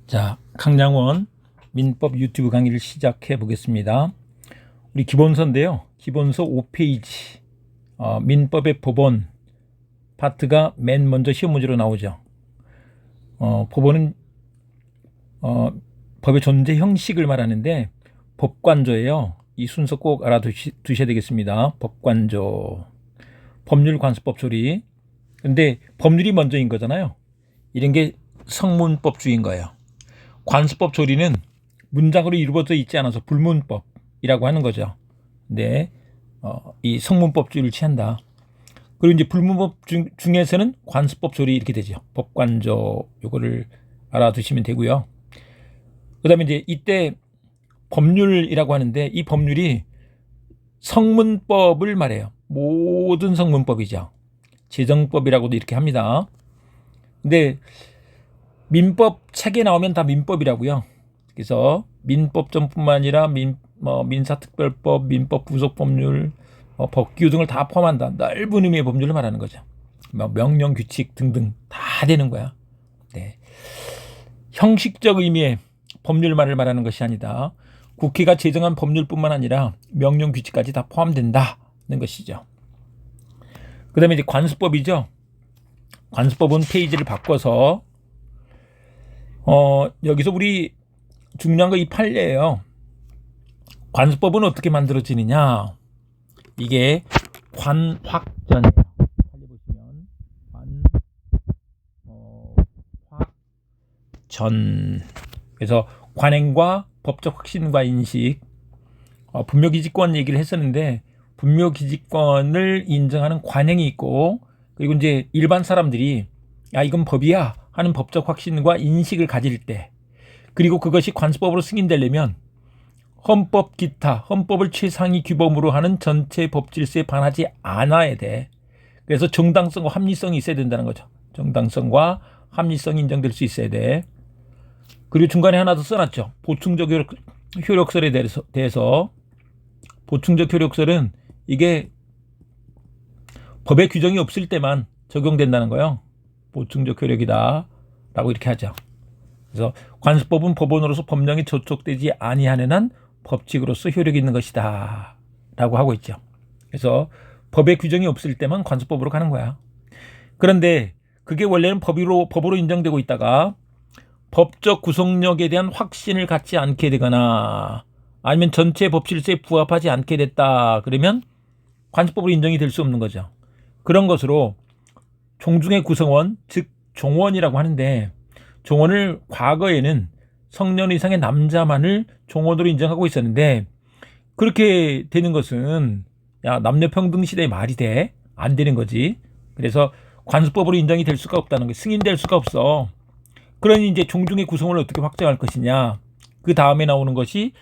자, 강량원 민법 유튜브 강의를 시작해 보겠습니다. 우리 기본서인데요. 기본서 5페이지 민법의 법원 파트가 맨 먼저 시험 문제로 나오죠. 법원은 법의 존재 형식을 말하는데 법관조예요. 이 순서 꼭 알아두셔야 되겠습니다. 법관조, 법률 관습법 조리. 근데 법률이 먼저인 거잖아요. 이런 게 성문법주의인 거예요. 관습법 조리는 문장으로 이루어져 있지 않아서 불문법이라고 하는 거죠. 근데 이 성문법주의를 취한다. 그리고 이제 불문법 중에서는 관습법 조리 이렇게 되죠. 법관조 요거를 알아두시면 되고요. 그다음에 이제 이때 법률이라고 하는데 이 법률이 성문법을 말해요. 모든 성문법이죠. 재정법이라고도 이렇게 합니다. 근데 민법 책에 나오면 다 민법이라고요. 그래서 민법전뿐만 아니라 민사특별법, 민법 부속법률, 법규 등을 다 포함한다. 넓은 의미의 법률을 말하는 거죠. 명령, 규칙 등등 다 되는 거야. 네. 형식적 의미의 법률만을 말하는 것이 아니다. 국회가 제정한 법률뿐만 아니라 명령, 규칙까지 다 포함된다는 것이죠. 그 다음에 이제 관습법이죠. 관습법은 페이지를 바꿔서 여기서 우리 중요한 거 이 판례예요. 관습법은 어떻게 만들어지느냐? 이게 관확전이에요. 판례 보시면 관확전. 그래서 관행과 법적 확신과 인식. 분묘기지권 얘기를 했었는데 분묘기지권을 인정하는 관행이 있고 그리고 이제 일반 사람들이 야 이건 법이야 하는 법적 확신과 인식을 가질 때 그리고 그것이 관습법으로 승인되려면 헌법 기타 헌법을 최상위 규범으로 하는 전체 법 질서에 반하지 않아야 돼. 그래서 정당성과 합리성이 있어야 된다는 거죠. 정당성과 합리성이 인정될 수 있어야 돼. 그리고 중간에 하나 더 써놨죠. 보충적 효력설에 대해서 보충적 효력설은 이게 법의 규정이 없을 때만 적용된다는 거예요. 보충적 효력이다 라고 이렇게 하죠. 그래서 관습법은 법원으로서 법령에 저촉되지 아니하는 한 법칙으로서 효력이 있는 것이다 라고 하고 있죠. 그래서 법의 규정이 없을 때만 관습법으로 가는 거야. 그런데 그게 원래는 법으로 인정되고 있다가 법적 구속력에 대한 확신을 갖지 않게 되거나 아니면 전체 법 질서에 부합하지 않게 됐다 그러면 관습법으로 인정이 될 수 없는 거죠. 그런 것으로 종중의 구성원 즉 종원이라고 하는데 종원을 과거에는 성년 이상의 남자만을 종원으로 인정하고 있었는데 그렇게 되는 것은 야 남녀평등 시대에 말이 돼? 안 되는 거지. 그래서 관습법으로 인정이 될 수가 없다는 거, 승인될 수가 없어. 그러니 이제 종중의 구성원을 어떻게 확정할 것이냐. 그 다음에 나오는 것이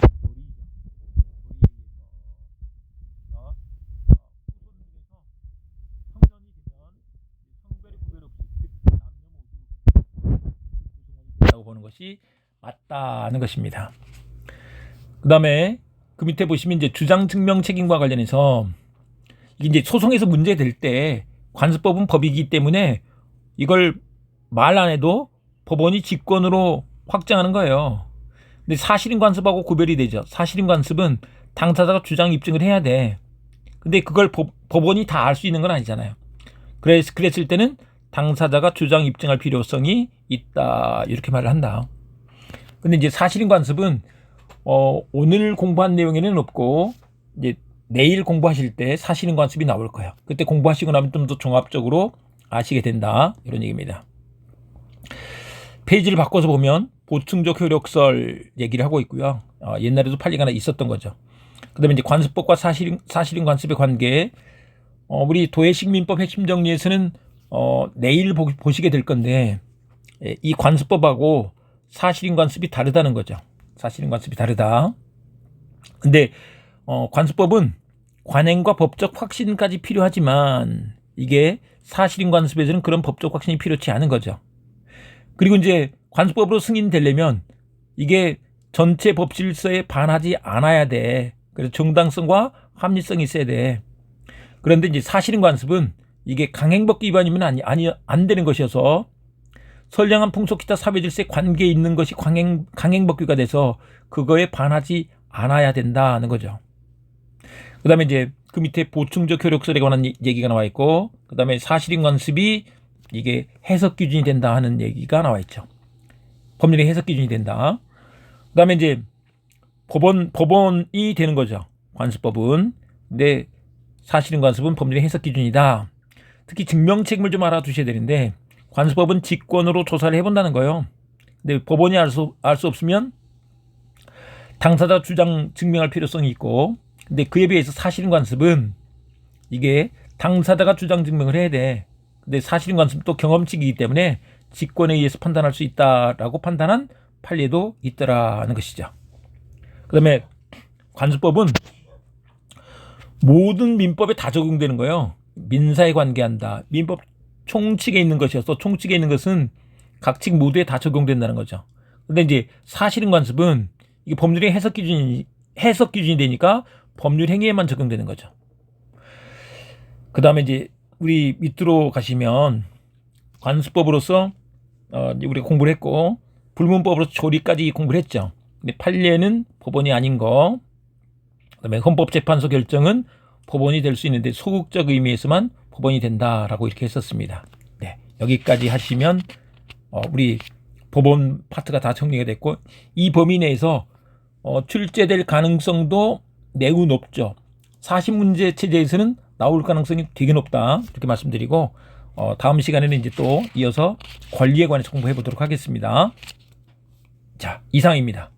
보는 것이 맞다는 것입니다. 그 다음에 그 밑에 보시면 이제 주장 증명 책임과 관련해서 이게 이제 소송에서 문제될 때 관습법은 법이기 때문에 이걸 말 안 해도 법원이 직권으로 확정하는 거예요. 근데 사실인 관습하고 구별이 되죠. 사실인 관습은 당사자가 주장 입증을 해야 돼. 근데 그걸 법원이 다 알 수 있는 건 아니잖아요. 그랬을 때는 당사자가 주장 입증할 필요성이 있다 이렇게 말을 한다. 근데 이제 사실인 관습은 오늘 공부한 내용에는 없고 이제 내일 공부하실 때 사실인 관습이 나올 거예요. 그때 공부하시고 나면 좀 더 종합적으로 아시게 된다 이런 얘기입니다. 페이지를 바꿔서 보면 보충적 효력설 얘기를 하고 있고요. 옛날에도 판례가 하나 있었던 거죠. 그다음에 이제 관습법과 사실인 관습의 관계. 우리 도해식 민법 핵심 정리에서는 내일 보시게 될 건데 이 관습법하고 사실인 관습이 다르다는 거죠. 사실인 관습이 다르다. 근데 관습법은 관행과 법적 확신까지 필요하지만 이게 사실인 관습에서는 그런 법적 확신이 필요치 않은 거죠. 그리고 이제 관습법으로 승인되려면 이게 전체 법 질서에 반하지 않아야 돼. 그래서 정당성과 합리성이 있어야 돼. 그런데 이제 사실인 관습은 이게 강행법 위반이면 안 되는 것이어서 선량한 풍속 기타 사회질서에 관계에 있는 것이 강행법규가 돼서 그거에 반하지 않아야 된다는 거죠. 그 다음에 이제 그 밑에 보충적 효력설에 관한 얘기가 나와 있고, 그 다음에 사실인 관습이 이게 해석 기준이 된다 하는 얘기가 나와 있죠. 법률의 해석 기준이 된다. 그 다음에 이제 법원이 되는 거죠. 관습법은. 근데 사실인 관습은 법률의 해석 기준이다. 특히 증명 책임을 좀 알아두셔야 되는데, 관습법은 직권으로 조사를 해본다는 거예요. 근데 법원이 알 수 없으면 당사자 주장 증명할 필요성이 있고, 근데 그에 비해서 사실인 관습은 이게 당사자가 주장 증명을 해야 돼. 근데 사실인 관습은 또 경험칙이기 때문에 직권에 의해서 판단할 수 있다라고 판단한 판례도 있더라는 것이죠. 그 다음에 관습법은 모든 민법에 다 적용되는 거예요. 민사에 관계한다. 민법 총칙에 있는 것이어서 총칙에 있는 것은 각 칙 모두에 다 적용된다는 거죠. 근데 이제 사실인 관습은 이게 법률의 해석 기준이 되니까 법률 행위에만 적용되는 거죠. 그 다음에 이제 우리 밑으로 가시면 관습법으로서 우리가 공부를 했고, 불문법으로서 조리까지 공부를 했죠. 근데 판례는 법원이 아닌 거, 그다음에 헌법재판소 결정은 법원이 될 수 있는데 소극적 의미에서만 법원이 된다라고 이렇게 했었습니다. 네, 여기까지 하시면 우리 법원 파트가 다 정리가 됐고, 이 범위 내에서 출제될 가능성도 매우 높죠. 40문제 체제에서는 나올 가능성이 되게 높다, 이렇게 말씀드리고, 다음 시간에는 이제 또 이어서 권리에 관해서 공부해 보도록 하겠습니다. 자, 이상입니다.